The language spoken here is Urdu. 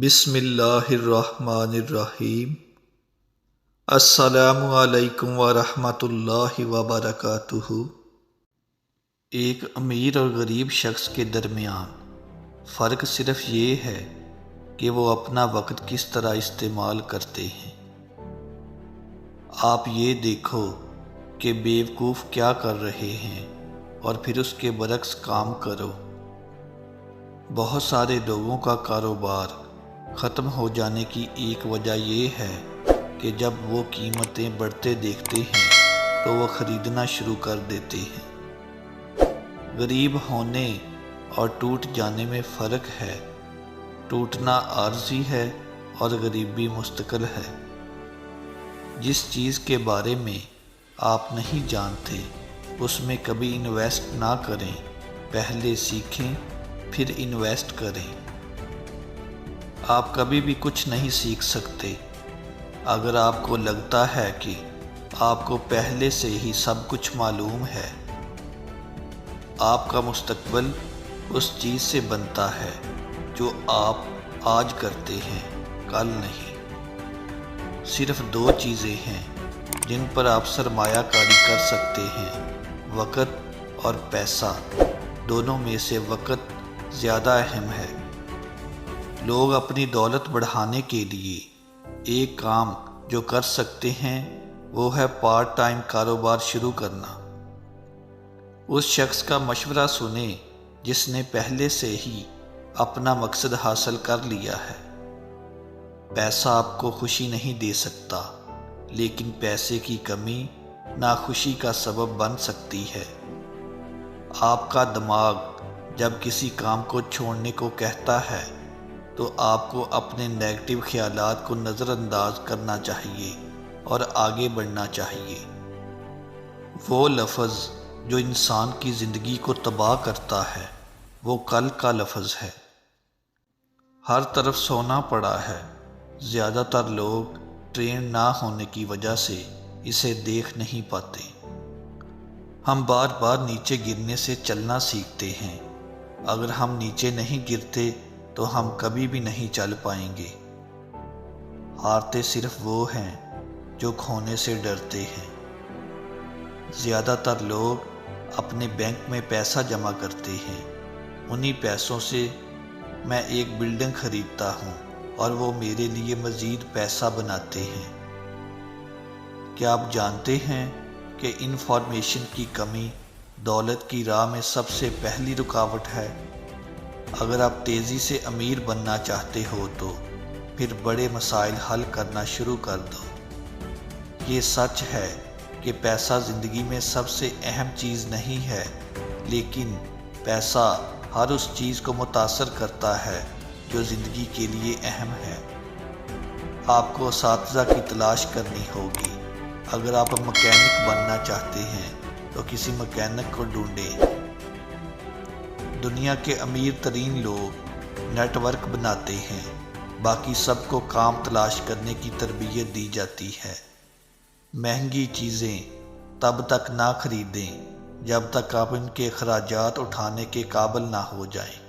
بسم اللہ الرحمن الرحیم۔ السلام علیکم ورحمۃ اللہ وبرکاتہ۔ ایک امیر اور غریب شخص کے درمیان فرق صرف یہ ہے کہ وہ اپنا وقت کس طرح استعمال کرتے ہیں۔ آپ یہ دیکھو کہ بیوقوف کیا کر رہے ہیں اور پھر اس کے برعکس کام کرو۔ بہت سارے لوگوں کا کاروبار ختم ہو جانے کی ایک وجہ یہ ہے کہ جب وہ قیمتیں بڑھتے دیکھتے ہیں تو وہ خریدنا شروع کر دیتے ہیں۔ غریب ہونے اور ٹوٹ جانے میں فرق ہے۔ ٹوٹنا عارضی ہے اور غریبی مستقل ہے۔ جس چیز کے بارے میں آپ نہیں جانتے اس میں کبھی انویسٹ نہ کریں، پہلے سیکھیں پھر انویسٹ کریں۔ آپ کبھی بھی کچھ نہیں سیکھ سکتے اگر آپ کو لگتا ہے کہ آپ کو پہلے سے ہی سب کچھ معلوم ہے۔ آپ کا مستقبل اس چیز سے بنتا ہے جو آپ آج کرتے ہیں، کل نہیں۔ صرف دو چیزیں ہیں جن پر آپ سرمایہ کاری کر سکتے ہیں، وقت اور پیسہ۔ دونوں میں سے وقت زیادہ اہم ہے۔ لوگ اپنی دولت بڑھانے کے لیے ایک کام جو کر سکتے ہیں وہ ہے پارٹ ٹائم کاروبار شروع کرنا۔ اس شخص کا مشورہ سنیں جس نے پہلے سے ہی اپنا مقصد حاصل کر لیا ہے۔ پیسہ آپ کو خوشی نہیں دے سکتا، لیکن پیسے کی کمی ناخوشی کا سبب بن سکتی ہے۔ آپ کا دماغ جب کسی کام کو چھوڑنے کو کہتا ہے تو آپ کو اپنے نیگیٹو خیالات کو نظر انداز کرنا چاہیے اور آگے بڑھنا چاہیے۔ وہ لفظ جو انسان کی زندگی کو تباہ کرتا ہے وہ کل کا لفظ ہے۔ ہر طرف سونا پڑا ہے۔ زیادہ تر لوگ ٹرین نہ ہونے کی وجہ سے اسے دیکھ نہیں پاتے۔ ہم بار بار نیچے گرنے سے چلنا سیکھتے ہیں۔ اگر ہم نیچے نہیں گرتے تو ہم کبھی بھی نہیں چل پائیں گے۔ ہارتے صرف وہ ہیں جو کھونے سے ڈرتے ہیں۔ زیادہ تر لوگ اپنے بینک میں پیسہ جمع کرتے ہیں۔ انہی پیسوں سے میں ایک بلڈنگ خریدتا ہوں اور وہ میرے لیے مزید پیسہ بناتے ہیں۔ کیا آپ جانتے ہیں کہ انفارمیشن کی کمی دولت کی راہ میں سب سے پہلی رکاوٹ ہے؟ اگر آپ تیزی سے امیر بننا چاہتے ہو تو پھر بڑے مسائل حل کرنا شروع کر دو۔ یہ سچ ہے کہ پیسہ زندگی میں سب سے اہم چیز نہیں ہے، لیکن پیسہ ہر اس چیز کو متاثر کرتا ہے جو زندگی کے لیے اہم ہے۔ آپ کو اساتذہ کی تلاش کرنی ہوگی۔ اگر آپ مکینک بننا چاہتے ہیں تو کسی مکینک کو ڈھونڈیں۔ دنیا کے امیر ترین لوگ نیٹ ورک بناتے ہیں، باقی سب کو کام تلاش کرنے کی تربیت دی جاتی ہے۔ مہنگی چیزیں تب تک نہ خریدیں جب تک آپ ان کے اخراجات اٹھانے کے قابل نہ ہو جائیں۔